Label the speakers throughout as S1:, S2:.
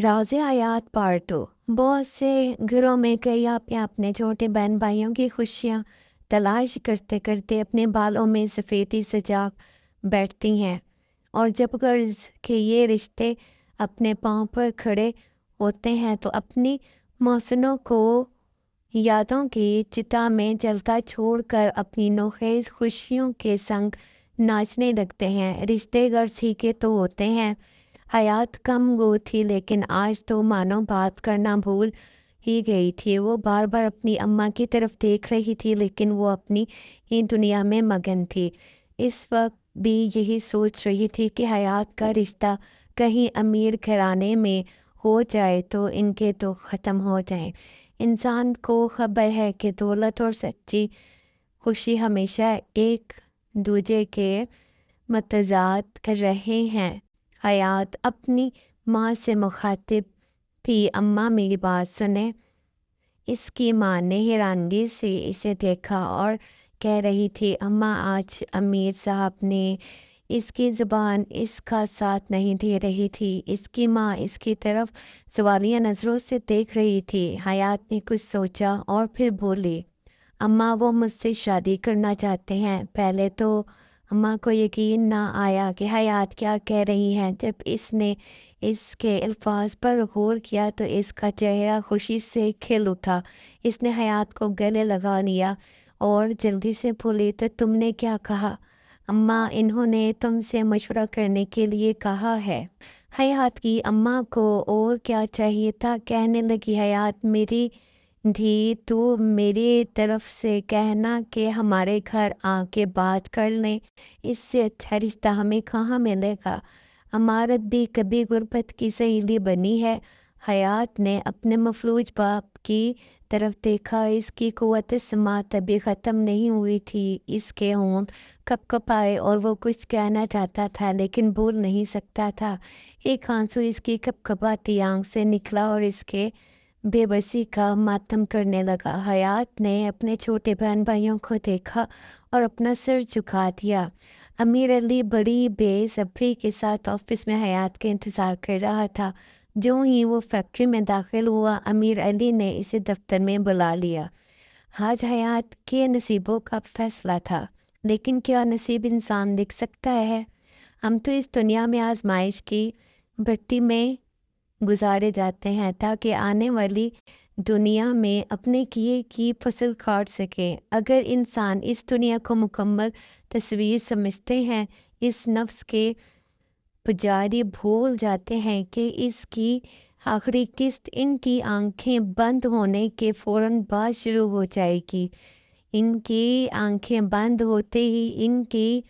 S1: राज़ हयात पार्ट 2। बहुत से घरों में कई आपियाँ अपने छोटे बहन भाइयों की खुशियाँ तलाश करते करते अपने बालों में सफ़ेदी सजा बैठती हैं, और जब गर्ज के ये रिश्ते अपने पाँव पर खड़े होते हैं तो अपनी मौसनों को यादों की चिता में जलता छोड़कर अपनी नोखेज़ खुशियों के संग नाचने लगते हैं। रिश्ते गर्ज ही के तो होते हैं। हयात कम गो थी, लेकिन आज तो मानो बात करना भूल ही गई थी। वो बार बार अपनी अम्मा की तरफ देख रही थी, लेकिन वो अपनी ही दुनिया में मगन थी। इस वक्त भी यही सोच रही थी कि हयात का रिश्ता कहीं अमीर घराने में हो जाए तो इनके तो ख़त्म हो जाए। इंसान को खबर है कि दौलत और सच्ची खुशी हमेशा एक दूजे के मतजाद कर रहे हैं। हयात अपनी माँ से मुखातिब थी, अम्मा मेरी बात सुने। इसकी माँ ने हैरानगी से इसे देखा और कह रही थी, अम्मा आज अमीर साहब ने इसकी ज़ुबान इसका साथ नहीं दे रही थी। इसकी माँ इसकी तरफ सवालिया नज़रों से देख रही थी। हयात ने कुछ सोचा और फिर बोली, अम्मा वो मुझसे शादी करना चाहते हैं। पहले तो अम्मा को यकीन ना आया कि हयात क्या कह रही हैं। जब इसने इसके अल्फाज पर गौर किया तो इसका चेहरा खुशी से खिल उठा। इसने हयात को गले लगा लिया और जल्दी से बोली, तो तुमने क्या कहा? अम्मा इन्होंने तुमसे मशवरा करने के लिए कहा है। हयात की अम्मा को और क्या चाहिए था। कहने लगी, हयात मेरी धी तू मेरी तरफ से कहना कि हमारे घर आके बात कर लें। इससे अच्छा रिश्ता हमें कहाँ मिलेगा। अमारत भी कभी गुर्बत की सहेली बनी है। हयात ने अपने मफलूज बाप की तरफ देखा। इसकी कुव्वत समात अभी ख़त्म नहीं हुई थी। इसके होंठ कँप-कँपाए और वो कुछ कहना चाहता था लेकिन बोल नहीं सकता था। एक आंसू इसकी कँप-कँपाती आँख से निकला और इसके बेबसी का मातम करने लगा। हयात ने अपने छोटे बहन भाइयों को देखा और अपना सिर झुका दिया। अमीर अली बड़ी बेसब्री के साथ ऑफिस में हयात का इंतज़ार कर रहा था। जो ही वो फैक्ट्री में दाखिल हुआ, अमीर अली ने इसे दफ्तर में बुला लिया। आज हयात के नसीबों का फैसला था, लेकिन क्या नसीब इंसान लिख सकता है? हम तो इस दुनिया में आजमाइश की भट्टी में गुजारे जाते हैं ताकि आने वाली दुनिया में अपने किए की फसल काट सके। अगर इंसान इस दुनिया को मुकम्मल तस्वीर समझते हैं, इस नफ्स के पुजारी भूल जाते हैं कि इसकी आखिरी किस्त इनकी आंखें बंद होने के फ़ौरन बाद शुरू हो जाएगी। इनकी आंखें बंद होते ही इनकी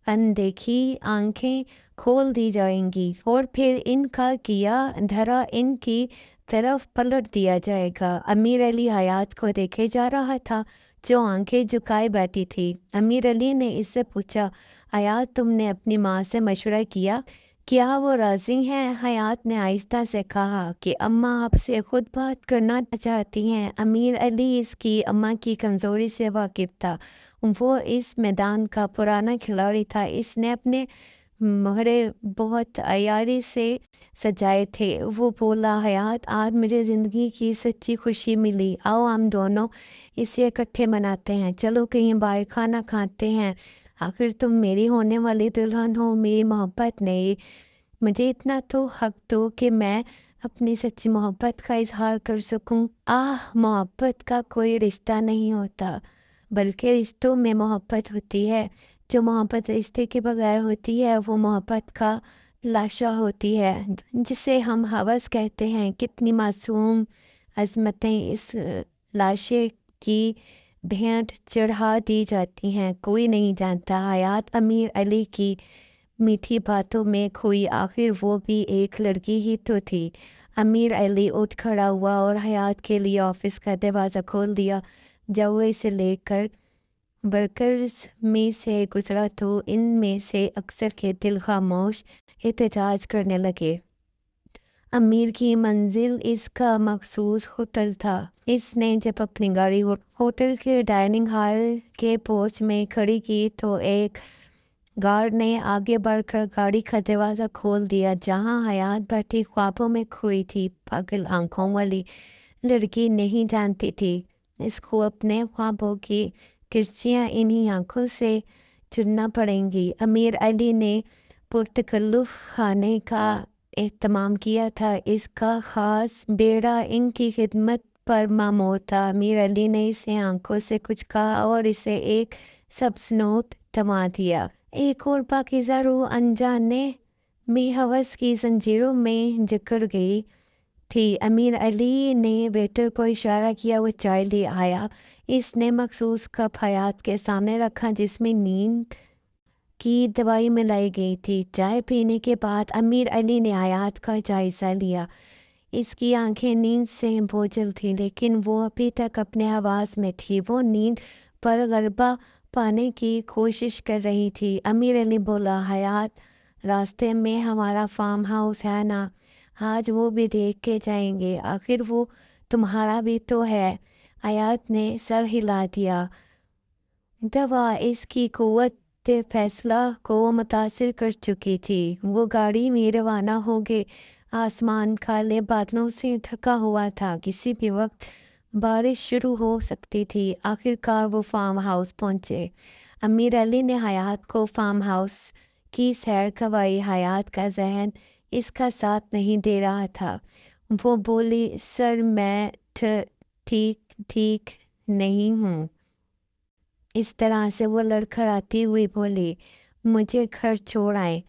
S1: अनदेखी आंखें खोल दी जाएंगी और फिर इनका किया धरा इनकी तरफ पलट दिया जाएगा। अमीर अली हयात को देखे जा रहा था, जो आंखें झुकाए बैठी थी। अमीर अली ने इससे पूछा, हयात तुमने अपनी माँ से मशवरा किया? क्या वो राज़ी हैं? हयात ने आहिस्ता से कहा कि अम्मा आपसे खुद बात करना चाहती हैं। अमीर अली इसकी अम्मा की कमज़ोरी से वाकिफ़ था। वो इस मैदान का पुराना खिलाड़ी था। इसने अपने मोहरे बहुत अयारी से सजाए थे। वो बोला, हयात आज मुझे ज़िंदगी की सच्ची खुशी मिली। आओ हम दोनों इसे इकट्ठे मनाते हैं। चलो कहीं बाहर खाना खाते हैं। आखिर तुम मेरी होने वाली दुल्हन हो। मेरी मोहब्बत नहीं, मुझे इतना तो हक दो कि मैं अपनी सच्ची मोहब्बत का इजहार कर सकूं। मोहब्बत का कोई रिश्ता नहीं होता, बल्कि रिश्तों में मोहब्बत होती है। जो मोहब्बत रिश्ते के बगैर होती है वो मोहब्बत का लाशा होती है, जिसे हम हवस कहते हैं। कितनी मासूम अजमतें इस लाशे की भेंट चढ़ा दी जाती हैं, कोई नहीं जानता। हयात अमीर अली की मीठी बातों में खोई। आखिर वो भी एक लड़की ही तो थी। अमीर अली उठ खड़ा हुआ और हयात के लिए ऑफिस का दरवाज़ा खोल दिया। जब वो इसे लेकर वर्कर्स में से गुजरा तो इनमें से अक्सर के दिल खामोश एहतजाज करने लगे। अमीर की मंजिल इसका मखसूस होटल था। इसने जब अपनी गाड़ी होटल के डाइनिंग हॉल के पोर्च में खड़ी की तो एक गार्ड ने आगे बढ़कर गाड़ी का दरवाज़ा खोल दिया। जहाँ हयात बैठी ख्वाबों में खोई थी, पागल आंखों वाली लड़की नहीं जानती थी इसको अपने ख्वाबों की किरचियाँ इन्हीं आंखों से चुनना पड़ेंगी। अमीर अली ने पुरतकल्लुफ़ खाने का एहतमाम किया था। इसका ख़ास बेड़ा इनकी खिदमत पर मामूर था। अमीर अली ने इसे आंखों से कुछ कहा और इसे एक सब्ज़ नोट थमा दिया। एक और पाकीज़ा रूह अनजाने में हवस की जंजीरों में जकड़ गई थी। अमीर अली ने वेटर को इशारा किया, वो चाय ले आया। इसने मखसूस कप हयात के सामने रखा जिसमें नींद की दवाई मिलाई गई थी। चाय पीने के बाद अमीर अली ने हयात का जायज़ा लिया। इसकी आंखें नींद से बोझल थी लेकिन वो अभी तक अपने हवास में थी। वो नींद पर गलबा पाने की कोशिश कर रही थी। अमीर अली बोला, हयात, रास्ते में हमारा फार्म हाउस है ना, आज वो भी देख के जाएंगे, आखिर वो तुम्हारा भी तो है। हयात ने सर हिला दिया। दवा इसकी कुव्वत फैसला को मुतासिर कर चुकी थी। वो गाड़ी में रवाना हो गए। आसमान काले बादलों से ढका हुआ था, किसी भी वक्त बारिश शुरू हो सकती थी। आखिरकार वो फार्म हाउस पहुंचे। अमीर अली ने हयात को फार्म हाउस की सैर करवाई। हयात का जहन इसका साथ नहीं दे रहा था। वो बोली, सर मैं ठीक ठीक नहीं हूँ। इस तरह से वो लड़खड़ाती हुई बोली, मुझे घर छोड़ आए।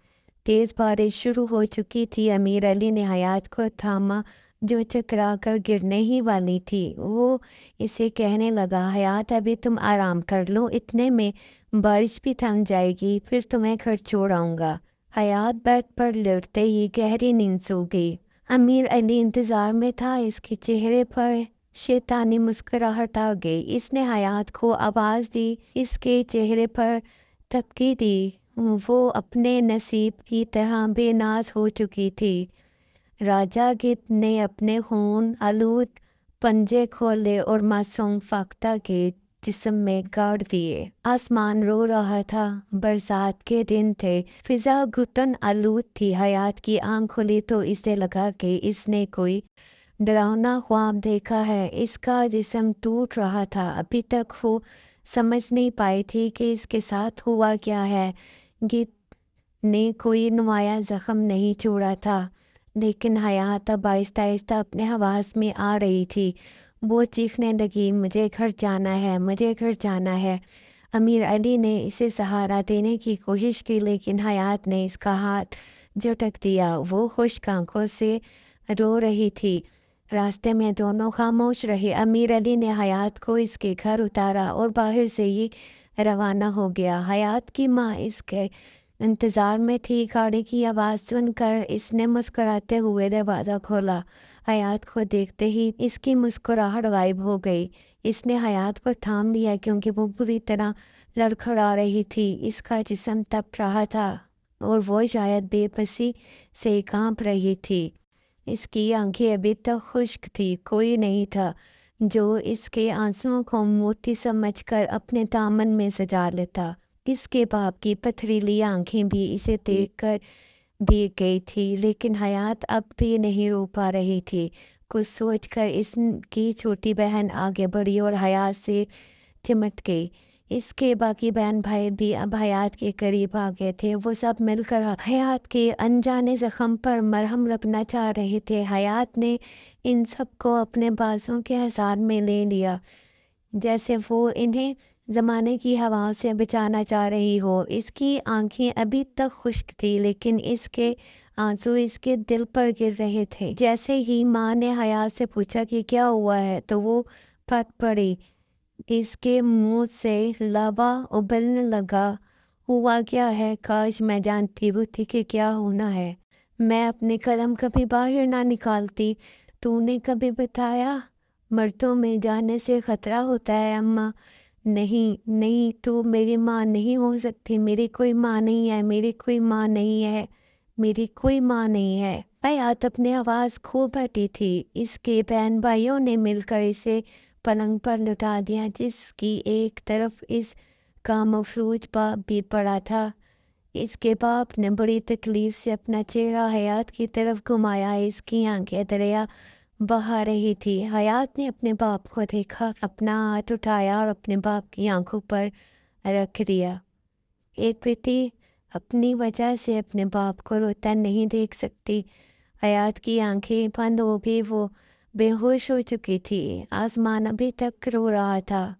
S1: तेज़ बारिश शुरू हो चुकी थी। अमीर अली ने हयात को थामा जो चकरा कर गिरने ही वाली थी। वो इसे कहने लगा, हयात अभी तुम आराम कर लो, इतने में बारिश भी थम जाएगी, फिर तुम्हें घर छोड़ आऊँगा। हयात बेड पर लेटते ही गहरी नींद सो गई। अमीर अली इंतज़ार में था। इसके चेहरे पर शैतानी मुस्कुराहट आ गई। इसने हयात को आवाज़ दी। इसके चेहरे पर तपकी दी। वो अपने नसीब की तरह बेनाज हो चुकी थी। राजा गिद्ध ने अपने खून आलूद पंजे खोले और मासूम फाख्ता के जिस्म में गाड़ दिए। आसमान रो रहा था। बरसात के दिन थे। फिजा घुटन आलूद थी। हयात की आंख खुली तो इसे लगा कि इसने कोई डरावना ख्वाब देखा है। इसका जिस्म टूट रहा था। अभी तक वो समझ नहीं पाई थी कि इसके साथ हुआ क्या है। गिद्ध ने कोई नुमाया जख्म नहीं छोड़ा था, लेकिन हयात अब आहिस्ता आहिस्ता अपने हवास में आ रही थी। वो चीखने लगी, मुझे घर जाना है, मुझे घर जाना है। अमीर अली ने इसे सहारा देने की कोशिश की लेकिन हयात ने इसका हाथ झटक दिया। वो खुश्क आंखों से रो रही थी। रास्ते में दोनों खामोश रहे। अमीर अली ने हयात को इसके घर उतारा और बाहर से ही रवाना हो गया। हयात की माँ इसके इंतज़ार में थी। गाड़ी की आवाज़ सुनकर इसने मुस्कुराते हुए दरवाज़ा खोला। हयात को देखते ही इसकी मुस्कुराहट गायब हो गई। इसने हयात को थाम लिया क्योंकि वो बुरी तरह लड़खड़ा रही थी। इसका जिस्म तप रहा था और वो शायद बेबसी से कांप रही थी। इसकी आंखें अभी तक खुश्क थी। कोई नहीं था जो इसके आंसुओं को मोती समझकर अपने दामन में सजा लेता। इसके बाप की पथरीली आंखें भी इसे देखकर भीग गई थी, लेकिन हयात अब भी नहीं रो पा रही थी। कुछ सोचकर इसकी छोटी बहन आगे बढ़ी और हयात से चिमट गई। इसके बाकी बहन भाई भी अब हयात के करीब आ गए थे। वो सब मिलकर हयात के अनजाने जख्म पर मरहम लगना चाह रहे थे। हयात ने इन सबको अपने बाजों के हिसार में ले लिया, जैसे वो इन्हें ज़माने की हवाओं से बचाना चाह रही हो। इसकी आंखें अभी तक खुश्क थी लेकिन इसके आंसू इसके दिल पर गिर रहे थे। जैसे ही माँ ने हयात से पूछा कि क्या हुआ है तो वो फट पड़ी। इसके मुंह से लावा उबलने लगा। हुआ क्या है? काश मैं जानती होती कि क्या होना है। मैं अपने कदम कभी बाहर ना निकालती। तूने कभी बताया मर्दों में जाने से खतरा होता है अम्मा? नहीं नहीं, तू मेरी माँ नहीं हो सकती। मेरी कोई माँ नहीं है, मेरी कोई माँ नहीं है, मेरी कोई माँ नहीं है। हयात अपनी आवाज़ खो बैठी थी। इसके बहन भाइयों ने मिलकर इसे पलंग पर लुटा दिया, जिसकी एक तरफ इस का मफलूज बाप भी पड़ा था। اس کے باپ نے بڑی تکلیف سے اپنا چہرہ حیات کی طرف گھمایا۔ اس کی آنکھیں دریا بہا رہی تھی۔ حیات نے اپنے باپ کو دیکھا، اپنا ہاتھ اٹھایا اور اپنے باپ کی آنکھوں پر رکھ دیا۔ ایک بیٹی اپنی وجہ سے اپنے باپ کو روتا نہیں دیکھ سکتی۔ حیات کی آنکھیں بند ہو گئی، وہ بے ہوش ہو چکی تھی۔ آسمان ابھی تک رو رہا تھا۔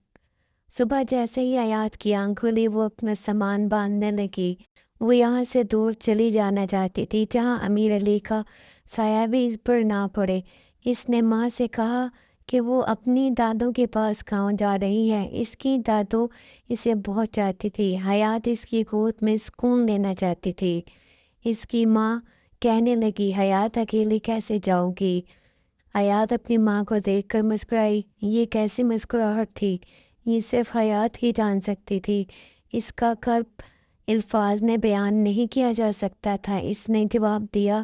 S1: صبح جیسے ہی حیات کی آنکھ کھلی، وہ اپنا سامان باندھنے لگی۔ وہ یہاں سے دور چلی جانا چاہتی تھی، جہاں امیر علی کا سایہ بھی اس پر نہ پڑے۔ اس نے ماں سے کہا کہ وہ اپنی دادوں کے پاس گاؤں جا رہی ہے۔ اس کی دادو اسے بہت چاہتی تھی۔ حیات اس کی گود میں سکون لینا چاہتی تھی۔ اس کی ماں کہنے لگی، حیات اکیلی کیسے جاؤ گی؟ حیات اپنی ماں کو دیکھ کر مسکرائی۔ یہ کیسی مسکراہٹ تھی؟ یہ صرف حیات ہی جان سکتی تھی۔ اس کا کرب الفاظ میں بیان نہیں کیا جا سکتا تھا۔ اس نے جواب دیا،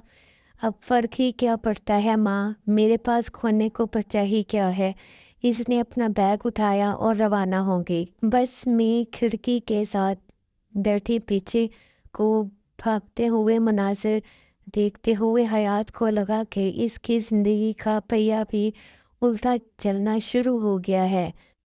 S1: اب فرق ہی کیا پڑتا ہے ماں، میرے پاس کھونے کو بچہ ہی کیا ہے۔ اس نے اپنا بیگ اٹھایا اور روانہ ہو گئی۔ بس میں کھڑکی کے ساتھ بیٹھی پیچھے کو بھاگتے ہوئے مناظر دیکھتے ہوئے حیات کو لگا کہ اس کی زندگی کا پہیہ بھی الٹا چلنا شروع ہو گیا ہے۔